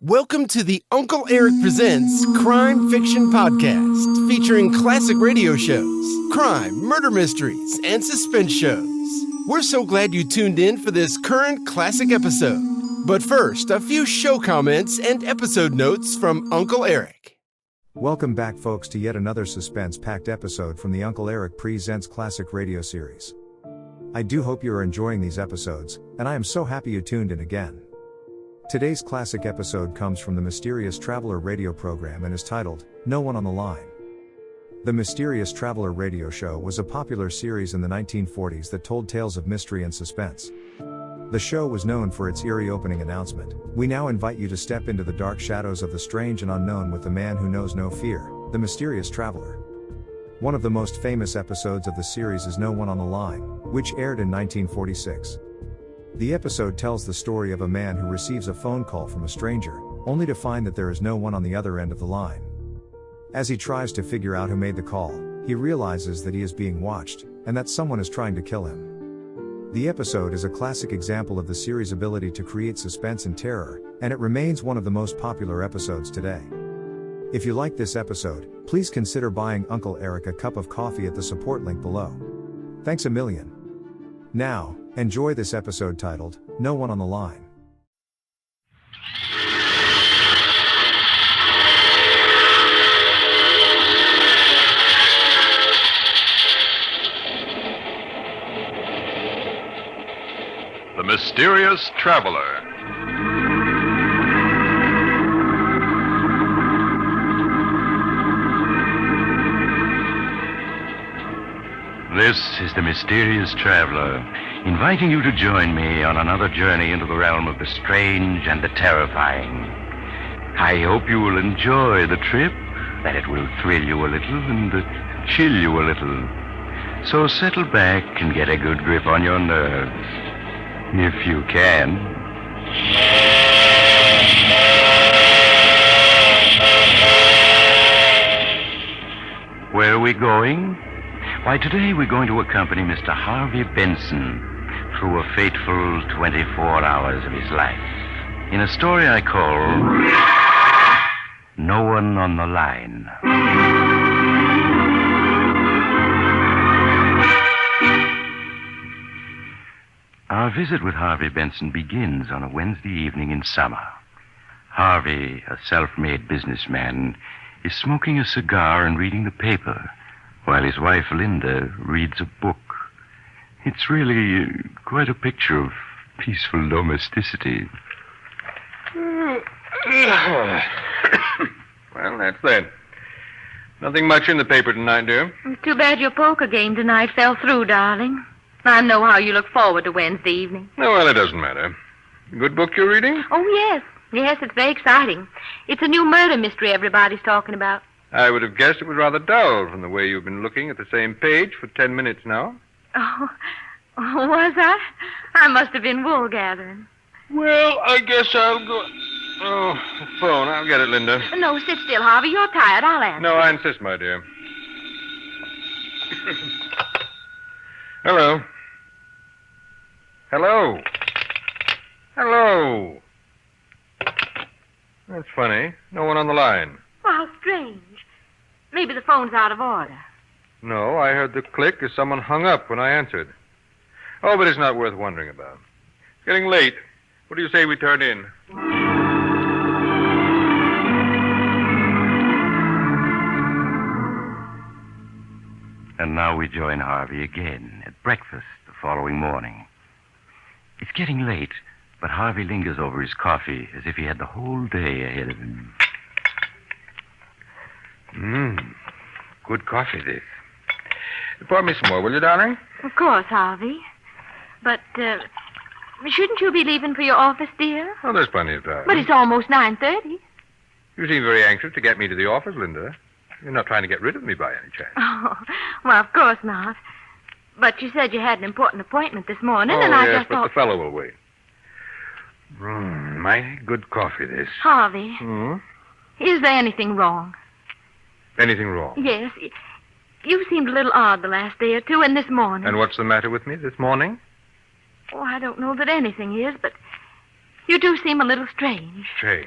Welcome to the Uncle Erich Presents Crime Fiction Podcast, featuring classic radio shows, crime, murder mysteries, and suspense shows. We're so glad you tuned in for this current classic episode. But first, a few show comments and episode notes from Uncle Erich. Welcome back, folks, to yet another suspense-packed episode from the Uncle Erich Presents Classic Radio Series. I do hope you are enjoying these episodes, and I am so happy you tuned in again. Today's classic episode comes from the Mysterious Traveler radio program and is titled, No One on the Line. The Mysterious Traveler radio show was a popular series in the 1940s that told tales of mystery and suspense. The show was known for its eerie opening announcement. We now invite you to step into the dark shadows of the strange and unknown with the man who knows no fear, the Mysterious Traveler. One of the most famous episodes of the series is No One on the Line, which aired in 1946. The episode tells the story of a man who receives a phone call from a stranger, only to find that there is no one on the other end of the line. As he tries to figure out who made the call, he realizes that he is being watched, and that someone is trying to kill him. The episode is a classic example of the series' ability to create suspense and terror, and it remains one of the most popular episodes today. If you like this episode, please consider buying Uncle Erich a cup of coffee at the support link below. Thanks a million. Now, enjoy this episode titled, No One on the Line. The Mysterious Traveler. This is the Mysterious Traveler, inviting you to join me on another journey into the realm of the strange and the terrifying. I hope you will enjoy the trip, that it will thrill you a little and chill you a little. So settle back and get a good grip on your nerves, if you can. Where are we going? Why, today we're going to accompany Mr. Harvey Benson through a fateful 24 hours of his life in a story I call No One on the Line. Our visit with Harvey Benson begins on a Wednesday evening in summer. Harvey, a self-made businessman, is smoking a cigar and reading the paper, while his wife, Linda, reads a book. It's really quite a picture of peaceful domesticity. Well, that's that. Nothing much in the paper tonight, dear. Too bad your poker game tonight fell through, darling. I know how you look forward to Wednesday evening. Oh, well, it doesn't matter. Good book you're reading? Oh, yes. Yes, it's very exciting. It's a new murder mystery everybody's talking about. I would have guessed it was rather dull from the way you've been looking at the same page for 10 minutes now. Oh, was I? I must have been wool gathering. Well, I guess I'll go... Oh, the phone. I'll get it, Linda. No, sit still, Harvey. You're tired. I'll answer. No, I insist, my dear. Hello. Hello. Hello. That's funny. No one on the line. Well, how strange. Maybe the phone's out of order. No, I heard the click as someone hung up when I answered. Oh, but it's not worth wondering about. It's getting late. What do you say we turn in? And now we join Harvey again at breakfast the following morning. It's getting late, but Harvey lingers over his coffee as if he had the whole day ahead of him. Good coffee, this. Pour me some more, will you, darling? Of course, Harvey. But, shouldn't you be leaving for your office, dear? Oh, there's plenty of time. But it's almost 9:30. You seem very anxious to get me to the office, Linda. You're not trying to get rid of me by any chance. Oh, well, of course not. But you said you had an important appointment this morning, and I yes, just but thought... the fellow will wait. Mighty good coffee, this. Harvey, is there anything wrong? Anything wrong? Yes. You seemed a little odd the last day or two, and this morning. And what's the matter with me this morning? Oh, I don't know that anything is, but you do seem a little strange. Strange?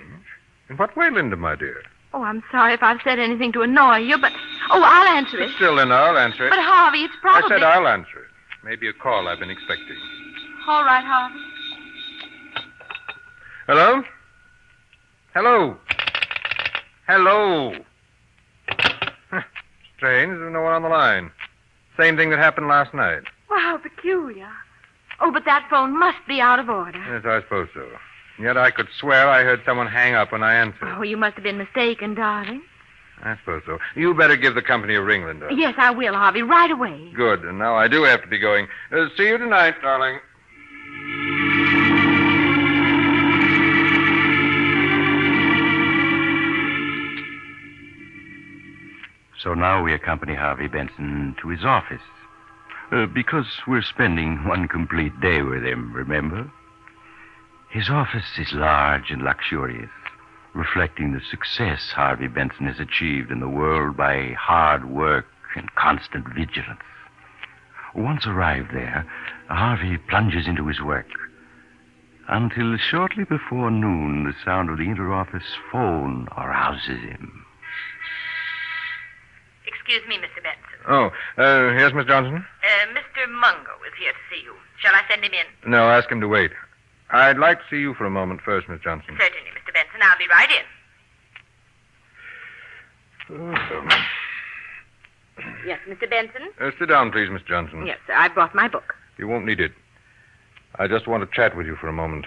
In what way, Linda, my dear? Oh, I'm sorry if I've said anything to annoy you, but... Oh, I'll answer it. Sit still, Linda. I'll answer it. But, Harvey, it's probably... I said I'll answer it. Maybe a call I've been expecting. All right, Harvey. Hello? Hello? Hello? Strange. There's no one on the line. Same thing that happened last night. Well, how peculiar. Oh, but that phone must be out of order. Yes, I suppose so. Yet I could swear I heard someone hang up when I answered. Oh, you must have been mistaken, darling. I suppose so. You better give the company a ring, Linda. Yes, I will, Harvey, right away. Good. And now I do have to be going. See you tonight, darling. So now we accompany Harvey Benson to his office. Because we're spending one complete day with him, remember? His office is large and luxurious, reflecting the success Harvey Benson has achieved in the world by hard work and constant vigilance. Once arrived there, Harvey plunges into his work until shortly before noon, the sound of the inter-office phone arouses him. Excuse me, Mr. Benson. Oh, yes, Miss Johnson? Mr. Mungo is here to see you. Shall I send him in? No, ask him to wait. I'd like to see you for a moment first, Miss Johnson. Certainly, Mr. Benson. I'll be right in. Yes, Mr. Benson? Sit down, please, Miss Johnson. Yes, sir. I brought my book. You won't need it. I just want to chat with you for a moment.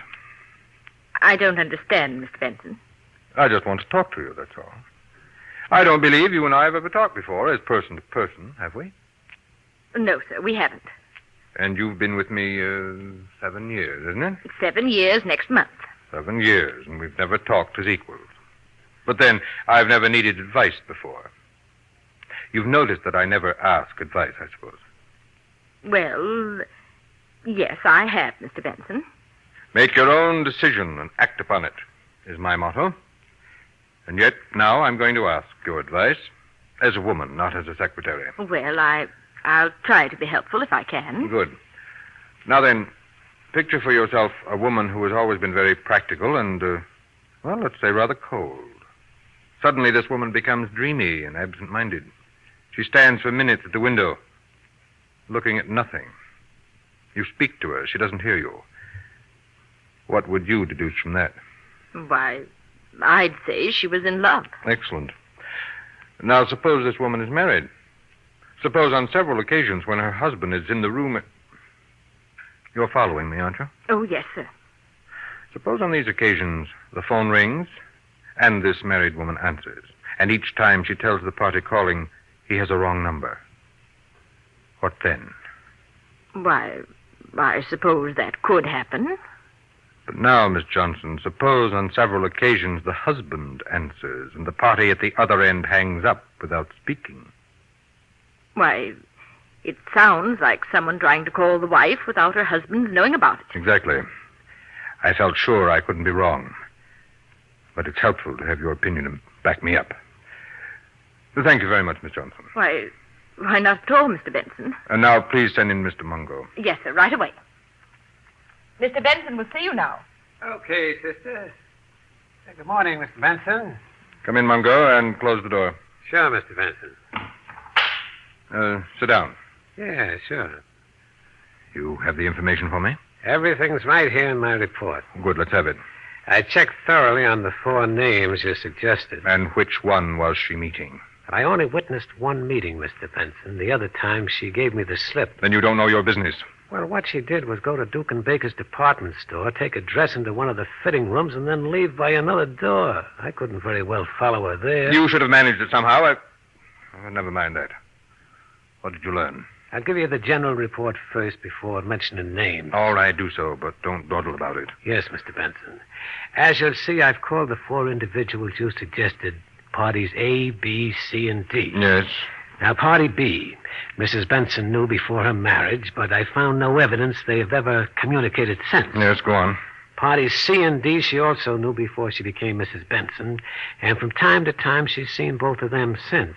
I don't understand, Mr. Benson. I just want to talk to you, that's all. I don't believe you and I have ever talked before, as person to person, have we? No, sir, we haven't. And you've been with me 7 years, isn't it? It's 7 years next month. 7 years, and we've never talked as equals. But then, I've never needed advice before. You've noticed that I never ask advice, I suppose. Well, yes, I have, Mr. Benson. Make your own decision and act upon it, is my motto. And yet, now I'm going to ask your advice as a woman, not as a secretary. Well, I'll try to be helpful if I can. Good. Now then, picture for yourself a woman who has always been very practical and, well, let's say rather cold. Suddenly this woman becomes dreamy and absent-minded. She stands for minutes at the window, looking at nothing. You speak to her. She doesn't hear you. What would you deduce from that? Why, I'd say she was in love. Excellent. Now, suppose this woman is married. Suppose on several occasions when her husband is in the room... You're following me, aren't you? Oh, yes, sir. Suppose on these occasions the phone rings and this married woman answers. And each time she tells the party calling he has a wrong number. What then? Why, I suppose that could happen. But now, Miss Johnson, suppose on several occasions the husband answers and the party at the other end hangs up without speaking. Why, it sounds like someone trying to call the wife without her husband knowing about it. Exactly. I felt sure I couldn't be wrong. But it's helpful to have your opinion and back me up. Thank you very much, Miss Johnson. Why not at all, Mr. Benson. And now, please send in Mr. Mungo. Yes, sir, right away. Mr. Benson will see you now. Okay, sister. Good morning, Mr. Benson. Come in, Mungo, and close the door. Sure, Mr. Benson. Sit down. Yeah, sure. You have the information for me? Everything's right here in my report. Good, let's have it. I checked thoroughly on the 4 names you suggested. And which one was she meeting? I only witnessed one meeting, Mr. Benson. The other time, she gave me the slip. Then you don't know your business. Well, what she did was go to Duke and Baker's department store, take a dress into one of the fitting rooms, and then leave by another door. I couldn't very well follow her there. You should have managed it somehow. Never mind that. What did you learn? I'll give you the general report first before mentioning names. All right, do so, but don't dawdle about it. Yes, Mr. Benson. As you'll see, I've called the 4 individuals you suggested parties A, B, C, and D. Yes. Now, party B, Mrs. Benson knew before her marriage, but I found no evidence they have ever communicated since. Yes, go on. Parties C and D she also knew before she became Mrs. Benson, and from time to time she's seen both of them since.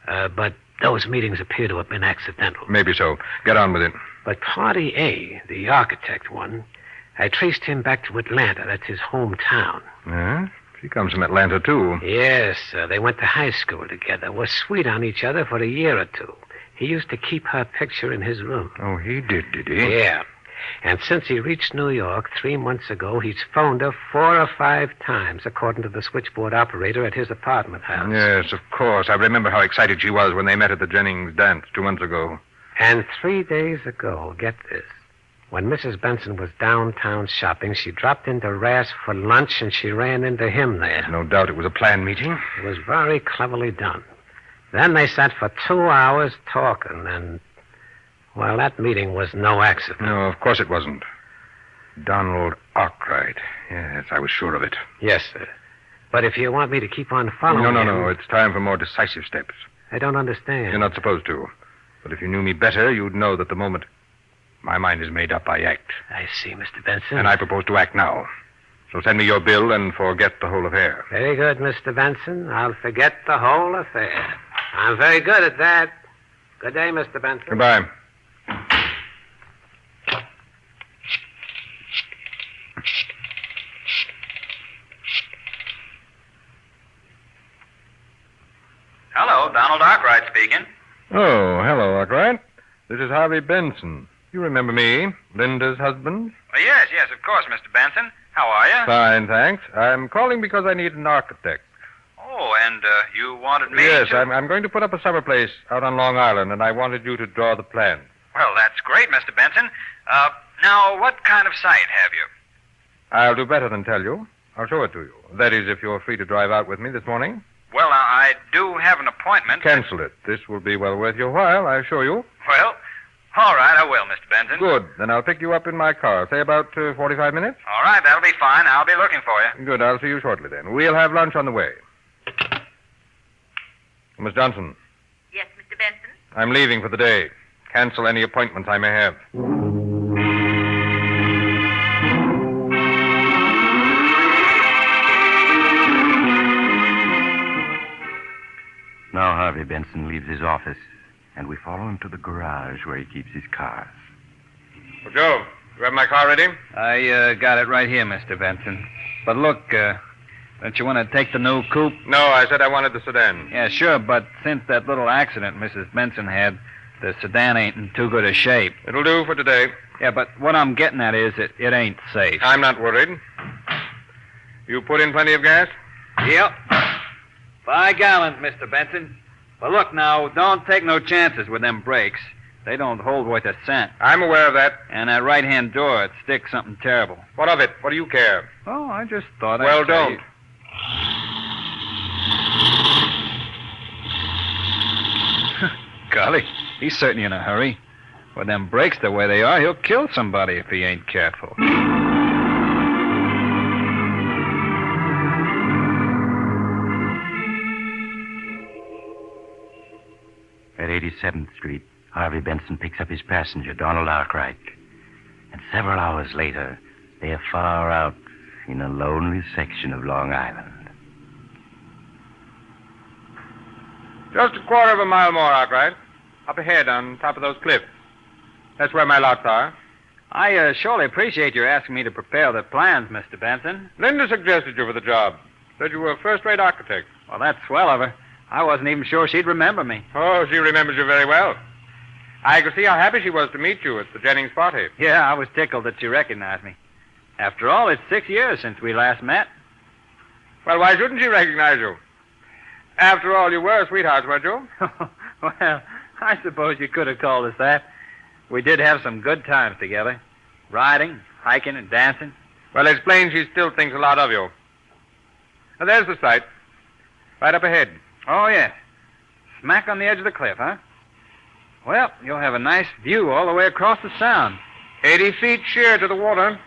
But those meetings appear to have been accidental. Maybe so. Get on with it. But party A, the architect one, I traced him back to Atlanta. That's his hometown. Yeah? She comes from Atlanta, too. Yes, they went to high school together. Were sweet on each other for a year or two. He used to keep her picture in his room. Oh, he did he? Yeah. And since he reached New York 3 months ago, he's phoned her 4 or 5 times, according to the switchboard operator at his apartment house. Yes, of course. I remember how excited she was when they met at the Jennings dance 2 months ago. And 3 days ago, get this, when Mrs. Benson was downtown shopping, she dropped into Rass for lunch, and she ran into him there. No doubt it was a planned meeting. It was very cleverly done. Then they sat for 2 hours talking, and, well, that meeting was no accident. No, of course it wasn't. Donald Arkwright. Yes, I was sure of it. Yes, sir. But if you want me to keep on following No. It's time for more decisive steps. I don't understand. You're not supposed to. But if you knew me better, you'd know that the moment my mind is made up, I act. I see, Mr. Benson. And I propose to act now. So send me your bill and forget the whole affair. Very good, Mr. Benson. I'll forget the whole affair. I'm very good at that. Good day, Mr. Benson. Goodbye. Hello, Donald Arkwright speaking. Oh, hello, Arkwright. This is Harvey Benson. You remember me, Linda's husband? Yes, of course, Mr. Benson. How are you? Fine, thanks. I'm calling because I need an architect. Oh, and you wanted me Yes, to... I'm going to put up a summer place out on Long Island, and I wanted you to draw the plan. Well, that's great, Mr. Benson. Now, what kind of site have you? I'll do better than tell you. I'll show it to you. That is, if you're free to drive out with me this morning. Well, I do have an appointment. Cancel it. This will be well worth your while, I assure you. Well, all right, I will, Mr. Benson. Good. Then I'll pick you up in my car. Say about 45 minutes. All right, that'll be fine. I'll be looking for you. Good. I'll see you shortly then. We'll have lunch on the way. Miss Johnson, Yes, Mr. Benson? I'm leaving for the day. Cancel any appointments I may have. Now Harvey Benson leaves his office, and we follow him to the garage where he keeps his cars. Well, Joe, you have my car ready? I got it right here, Mr. Benson. But look, don't you want to take the new coupe? No, I said I wanted the sedan. Yeah, sure, but since that little accident Mrs. Benson had, the sedan ain't in too good a shape. It'll do for today. Yeah, but what I'm getting at is it ain't safe. I'm not worried. You put in plenty of gas? Yep. 5 gallons, Mr. Benson. But look now, don't take no chances with them brakes. They don't hold worth a cent. I'm aware of that. And that right-hand door, it sticks something terrible. What of it? What do you care? Oh, I just thought Well, I'd tell don't. you. Golly, he's certainly in a hurry. With them brakes the way they are, he'll kill somebody if he ain't careful. At 87th Street, Harvey Benson picks up his passenger, Donald Arkwright. And several hours later, they are far out in a lonely section of Long Island. Just a quarter of a mile more, Arkwright. Up ahead on top of those cliffs. That's where my lots are. I surely appreciate your asking me to prepare the plans, Mr. Benson. Linda suggested you for the job. Said you were a first-rate architect. Well, that's swell of her. I wasn't even sure she'd remember me. Oh, she remembers you very well. I could see how happy she was to meet you at the Jennings party. Yeah, I was tickled that she recognized me. After all, it's 6 years since we last met. Well, why shouldn't she recognize you? After all, you were sweethearts, weren't you? Well, I suppose you could have called us that. We did have some good times together. Riding, hiking, and dancing. Well, it's plain she still thinks a lot of you. Now, there's the site. Right up ahead. Oh, yes. Smack on the edge of the cliff, huh? Well, you'll have a nice view all the way across the sound. 80 feet sheer to the water.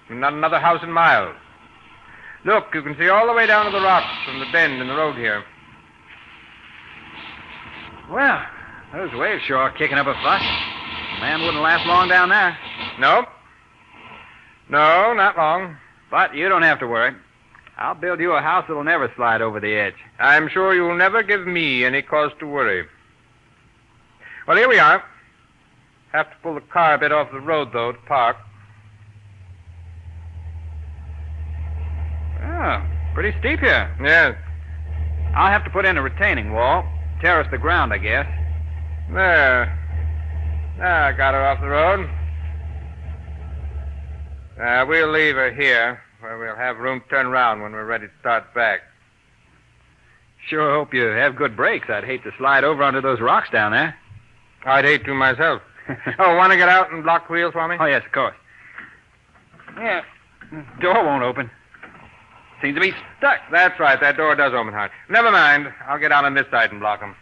Not another house in miles. Look, you can see all the way down to the rocks from the bend in the road here. Well, those waves sure are kicking up a fuss. A man wouldn't last long down there. No? No, not long. But you don't have to worry. I'll build you a house that'll never slide over the edge. I'm sure you'll never give me any cause to worry. Well, here we are. Have to pull the car a bit off the road, though, to park. Oh, Pretty steep here. Yes. I'll have to put in a retaining wall. Terrace the ground, I guess. There. I got her off the road. We'll leave her here, where we'll have room to turn around when we're ready to start back. Sure hope you have good brakes. I'd hate to slide over onto those rocks down there. I'd hate to myself. Oh, want to get out and block the wheels for me? Oh, yes, of course. Yeah, door won't open. Seems to be stuck. That's right. That door does open hard. Never mind. I'll get out on this side and block them.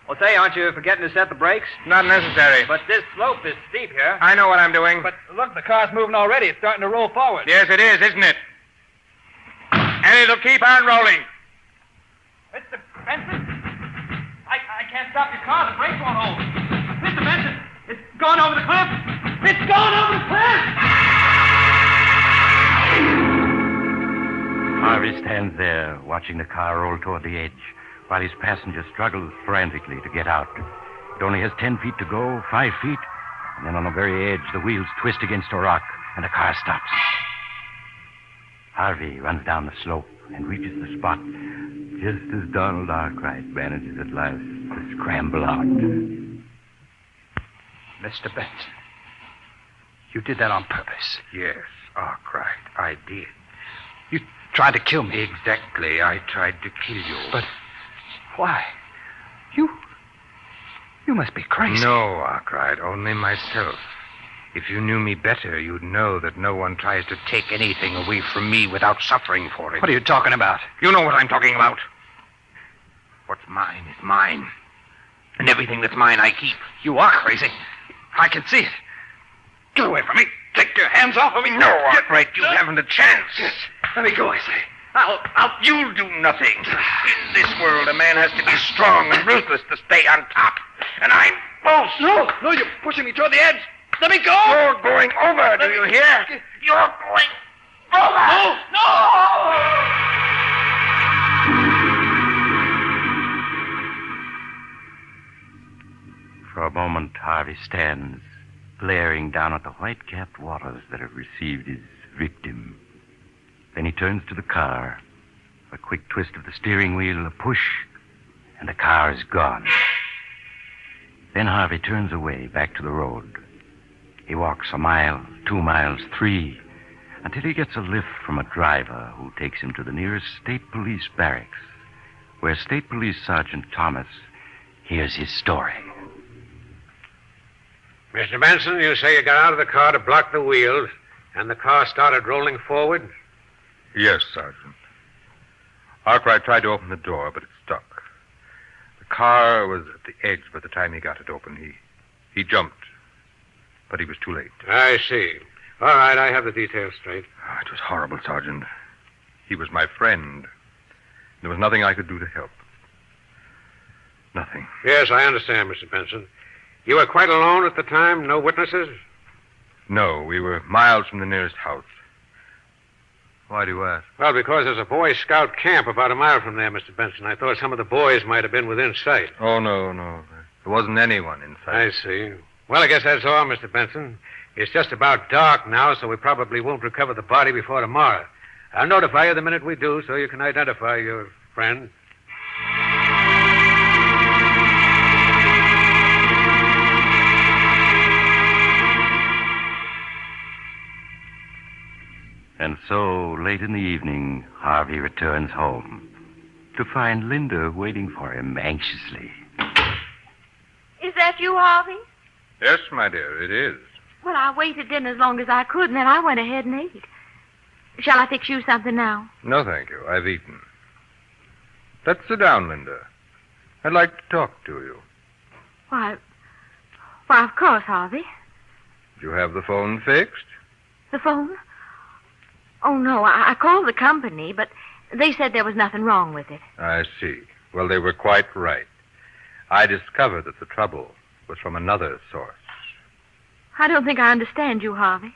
Well, say, aren't you forgetting to set the brakes? Not necessary. But this slope is steep here. I know what I'm doing. But look, the car's moving already. It's starting to roll forward. Yes, it is, isn't it? And it'll keep on rolling. Mr. Benson? I can't stop your car. The brakes won't hold. Mr. Benson, it's gone over the cliff. It's gone over the cliff! Harvey stands there, watching the car roll toward the edge, while his passenger struggles frantically to get out. It only has 10 feet to go, 5 feet, and then on the very edge, the wheels twist against a rock, and the car stops. Harvey runs down the slope and reaches the spot just as Donald Arkwright manages at last to scramble out. Mr. Benson, you did that on purpose. Yes, Arkwright, I did. You tried to kill me. Exactly, I tried to kill you. But why? You must be crazy. No, Arkwright, only myself. If you knew me better, you'd know that no one tries to take anything away from me without suffering for it. What are you talking about? You know what I'm talking about. What's mine is mine. And everything that's mine, I keep. You are crazy. I can see it. Get away from me. Take your hands off of me. No, Arkwright, you haven't a chance. Let me go, I say. You'll do nothing. In this world, a man has to be strong and ruthless to stay on top. And I'm both. No, you're pushing me toward the edge. Let me go. You're going over, do you hear? You're going over. No! For a moment, Harvey stands, glaring down at the white-capped waters that have received his victim. Then he turns to the car. A quick twist of the steering wheel, a push, and the car is gone. Then Harvey turns away, back to the road. He walks a mile, 2 miles, 3, until he gets a lift from a driver who takes him to the nearest state police barracks, where State Police Sergeant Thomas hears his story. Mr. Benson, you say you got out of the car to block the wheels, and the car started rolling forward? Yes, Sergeant. Arkwright tried to open the door, but it stuck. The car was at the edge by the time he got it open. He jumped, but he was too late. I see. All right, I have the details straight. It was horrible, Sergeant. He was my friend. There was nothing I could do to help. Nothing. Yes, I understand, Mr. Benson. You were quite alone at the time? No witnesses? No, we were miles from the nearest house. Why do you ask? Well, because there's a Boy Scout camp about a mile from there, Mr. Benson. I thought some of the boys might have been within sight. Oh, no. There wasn't anyone in sight. I see. Well, I guess that's all, Mr. Benson. It's just about dark now, so we probably won't recover the body before tomorrow. I'll notify you the minute we do, so you can identify your friend. And so, late in the evening, Harvey returns home to find Linda waiting for him anxiously. Is that you, Harvey? Yes, my dear, it is. Well, I waited in as long as I could, and then I went ahead and ate. Shall I fix you something now? No, thank you. I've eaten. Let's sit down, Linda. I'd like to talk to you. Why, of course, Harvey. Did you have the phone fixed? The phone? Oh, no, I called the company, but they said there was nothing wrong with it. I see. Well, they were quite right. I discovered that the trouble was from another source. I don't think I understand you, Harvey.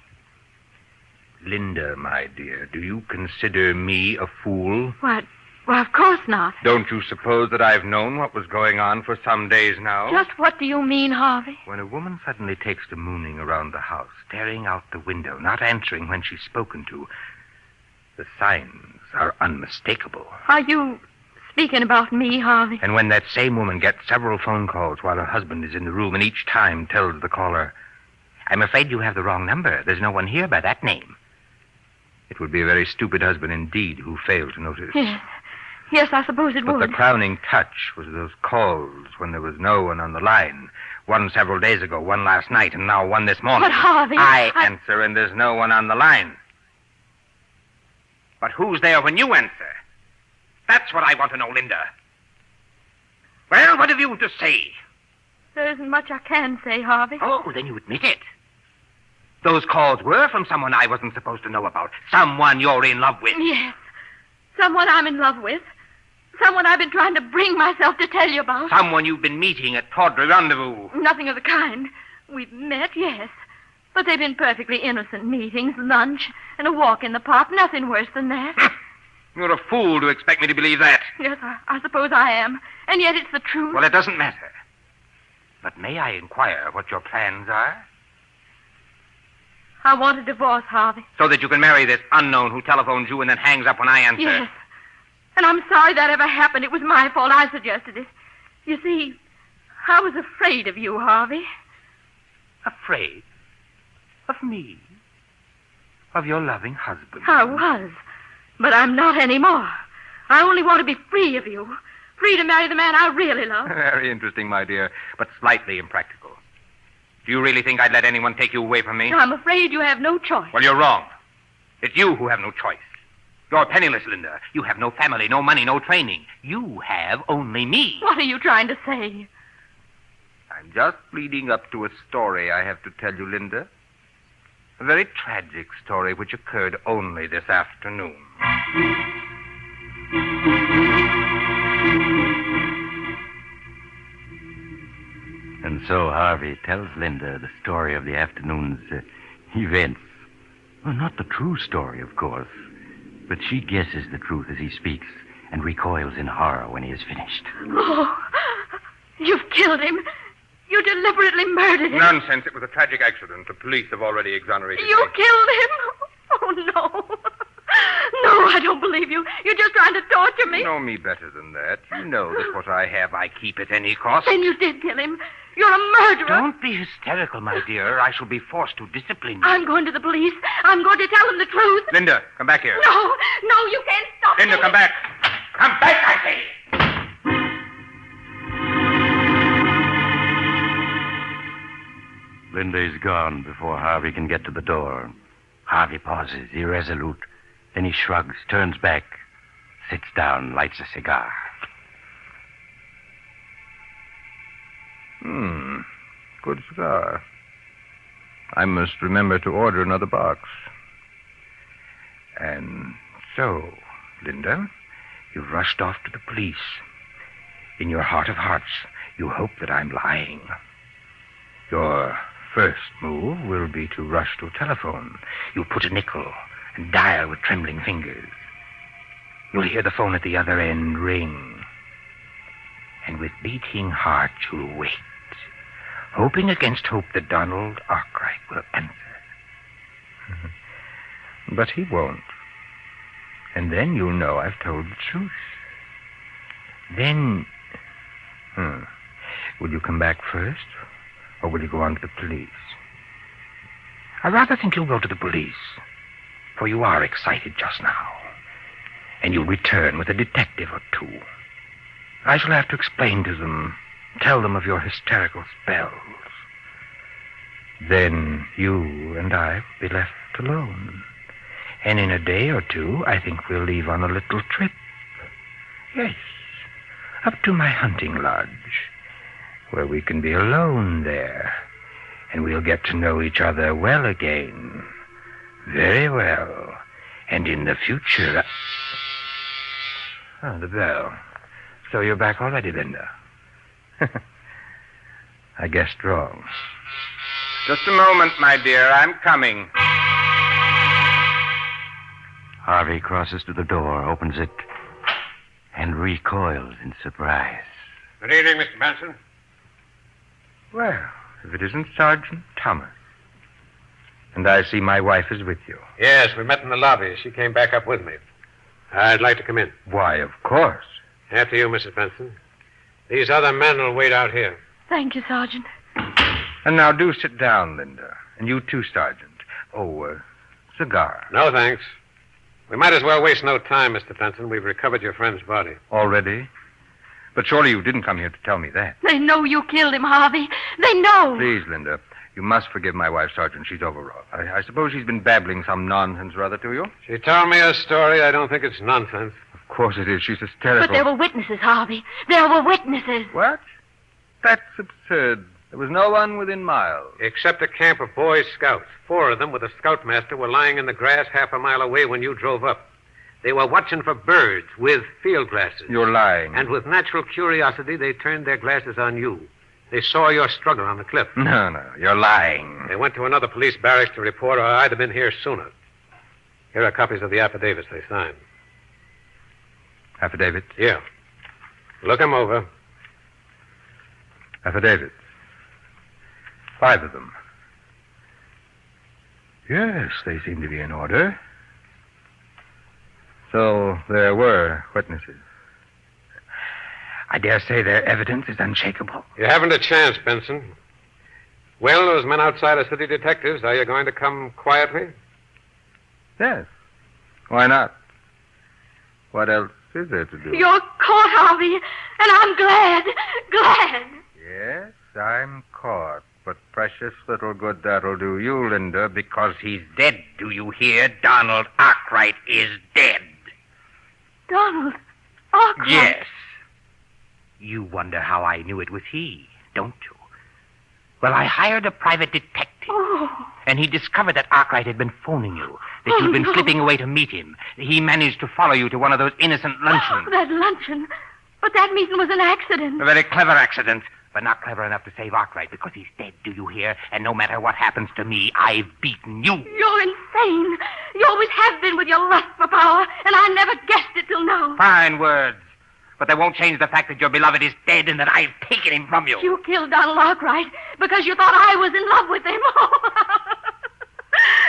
Linda, my dear, do you consider me a fool? Well, of course not. Don't you suppose that I've known what was going on for some days now? Just what do you mean, Harvey? When a woman suddenly takes to mooning around the house, staring out the window, not answering when she's spoken to, The signs are unmistakable. Are you speaking about me, Harvey? And when that same woman gets several phone calls while her husband is in the room and each time tells the caller, "I'm afraid you have the wrong number. There's no one here by that name," it would be a very stupid husband indeed who failed to notice. Yes, I suppose it But would. the crowning touch was those calls when there was no one on the line. One several days ago, one last night, and now one this morning. But, Harvey, I answer and there's no one on the line. But who's there when you answer? That's what I want to know, Linda. Well, what have you to say? There isn't much I can say, Harvey. Oh, then you admit it. Those calls were from someone I wasn't supposed to know about. Someone you're in love with. Yes. Someone I'm in love with. Someone I've been trying to bring myself to tell you about. Someone you've been meeting at Tawdry Rendezvous. Nothing of the kind. We've met, yes. But they've been perfectly innocent meetings, lunch, and a walk in the park. Nothing worse than that. You're a fool to expect me to believe that. Yes, I suppose I am. And yet it's the truth. Well, it doesn't matter. But may I inquire what your plans are? I want a divorce, Harvey. So that you can marry this unknown who telephones you and then hangs up when I answer. Yes. And I'm sorry that ever happened. It was my fault. I suggested it. You see, I was afraid of you, Harvey. Afraid? Of me? Of your loving husband? I was. But I'm not anymore. I only want to be free of you. Free to marry the man I really love. Very interesting, my dear, but slightly impractical. Do you really think I'd let anyone take you away from me? I'm afraid you have no choice. Well, you're wrong. It's you who have no choice. You're penniless, Linda. You have no family, no money, no training. You have only me. What are you trying to say? I'm just leading up to a story I have to tell you, Linda. A very tragic story which occurred only this afternoon. And so Harvey tells Linda the story of the afternoon's events. Well, not the true story, of course, but she guesses the truth as he speaks and recoils in horror when he is finished. Oh, you've killed him. You deliberately murdered him. Nonsense. It was a tragic accident. The police have already exonerated You me. killed him? Oh, no. No, I don't believe you. You're just trying to torture me. You know me better than that. You know that what I have I keep at any cost. Then you did kill him. You're a murderer. Don't be hysterical, my dear. I shall be forced to discipline you. I'm going to the police. I'm going to tell them the truth. Linda, come back here. No, you can't stop Linda, me. come back. Come back, I say. Linda is gone before Harvey can get to the door. Harvey pauses, irresolute. Then he shrugs, turns back, sits down, lights a cigar. Good cigar. I must remember to order another box. And so, Linda, you've rushed off to the police. In your heart of hearts, you hope that I'm lying. Your first move will be to rush to a telephone. You'll put a nickel and dial with trembling fingers. You'll hear the phone at the other end ring. And with beating heart, you'll wait, hoping against hope that Donald Arkwright will answer. But he won't. And then you'll know I've told the truth. Then, will you come back first, or will you go on to the police? I rather think you'll go to the police, for you are excited just now. And you'll return with a detective or two. I shall have to explain to them, tell them of your hysterical spells. Then you and I will be left alone. And in a day or two, I think we'll leave on a little trip. Yes, up to my hunting lodge, where we can be alone there. And we'll get to know each other well again. Very well. And in the future... Oh, the bell. So you're back already, Linda. I guessed wrong. Just a moment, my dear. I'm coming. Harvey crosses to the door, opens it, and recoils in surprise. Good evening, Mr. Benson. Well, if it isn't Sergeant Thomas. And I see my wife is with you. Yes, we met in the lobby. She came back up with me. I'd like to come in. Why, of course. After you, Mrs. Benson. These other men will wait out here. Thank you, Sergeant. And now do sit down, Linda. And you too, Sergeant. Oh, cigar. No, thanks. We might as well waste no time, Mr. Benson. We've recovered your friend's body. Already? But surely you didn't come here to tell me that. They know you killed him, Harvey. They know. Please, Linda. You must forgive my wife, Sergeant. She's overwrought. I suppose she's been babbling some nonsense or other to you? She told me a story. I don't think it's nonsense. Of course it is. She's hysterical. But there were witnesses, Harvey. There were witnesses. What? That's absurd. There was no one within miles. Except a camp of Boy Scouts. 4 of them with a scoutmaster were lying in the grass half a mile away when you drove up. They were watching for birds with field glasses. You're lying. And with natural curiosity, they turned their glasses on you. They saw your struggle on the cliff. No, you're lying. They went to another police barracks to report, or I'd have been here sooner. Here are copies of the affidavits they signed. Affidavits? Yeah. Look them over. Affidavits. 5 of them. Yes, they seem to be in order. So there were witnesses. I dare say their evidence is unshakable. You haven't a chance, Benson. Well, those men outside are city detectives. Are you going to come quietly? Yes. Why not? What else is there to do? You're caught, Harvey, and I'm glad. Glad. Yes, I'm caught. But precious little good that'll do you, Linda, because he's dead. Do you hear? Donald Arkwright is dead. Donald Arkwright? Yes. You wonder how I knew it was he, don't you? Well, I hired a private detective. Oh. And he discovered that Arkwright had been phoning you, that you'd been slipping away to meet him. He managed to follow you to one of those innocent luncheons. Oh, that luncheon. But that meeting was an accident. A very clever accident, but not clever enough to save Arkwright, because he's dead, do you hear? And no matter what happens to me, I've beaten you. You're insane. You always have been with your lust for power, and I never guessed it till now. Fine words. But they won't change the fact that your beloved is dead and that I've taken him from you. You killed Donald Arkwright because you thought I was in love with him.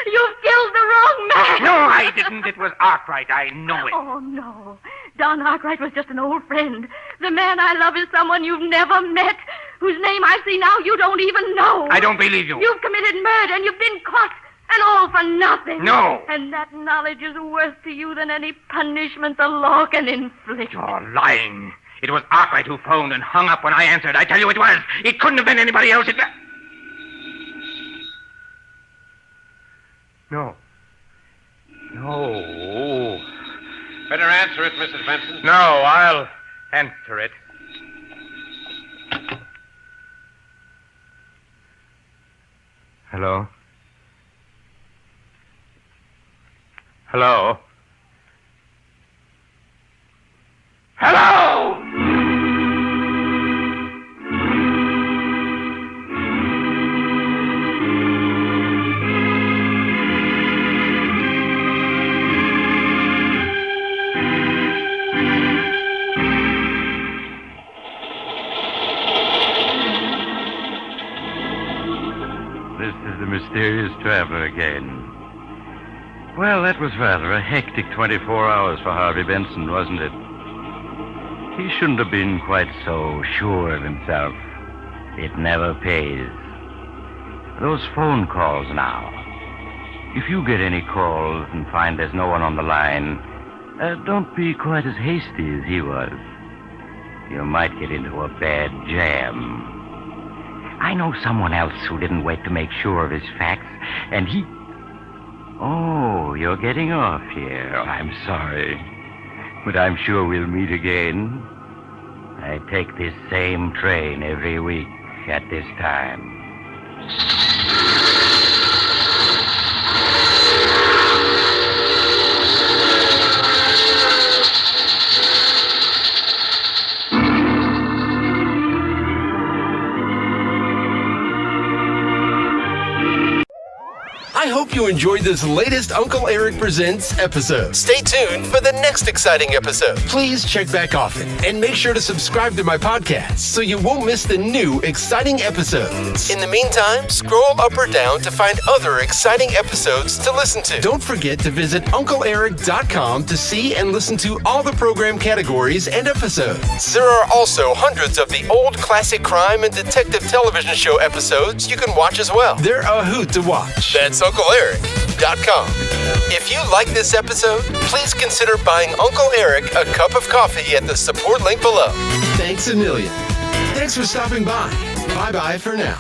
You've killed the wrong man. No, I didn't. It was Arkwright. I know it. Oh, no. Don Arkwright was just an old friend. The man I love is someone you've never met, whose name I see now you don't even know. I don't believe you. You've committed murder and you've been caught, and all for nothing. No. And that knowledge is worse to you than any punishment the law can inflict. You're lying. It was Arkwright who phoned and hung up when I answered. I tell you it was. It couldn't have been anybody else. No. No. Better answer it, Mrs. Benson. No, I'll answer it. Hello? Hello? Hello! This is the mysterious traveler again. Well, that was rather a hectic 24 hours for Harvey Benson, wasn't it? He shouldn't have been quite so sure of himself. It never pays. Those phone calls now. If you get any calls and find there's no one on the line, don't be quite as hasty as he was. You might get into a bad jam. I know someone else who didn't wait to make sure of his facts, and he... Oh, you're getting off here. I'm sorry. But I'm sure we'll meet again. I take this same train every week at this time. I hope hope you enjoyed this latest Uncle Eric Presents episode. Stay tuned for the next exciting episode. Please check back often and make sure to subscribe to my podcast so you won't miss the new exciting episodes. In the meantime, scroll up or down to find other exciting episodes to listen to. Don't forget to visit UncleEric.com to see and listen to all the program categories and episodes. There are also hundreds of the old classic crime and detective television show episodes you can watch as well. They're a hoot to watch. That's UncleEric.com. If you like this episode, please consider buying Uncle Eric a cup of coffee at the support link below. Thanks a million. Thanks for stopping by. Bye-bye for now.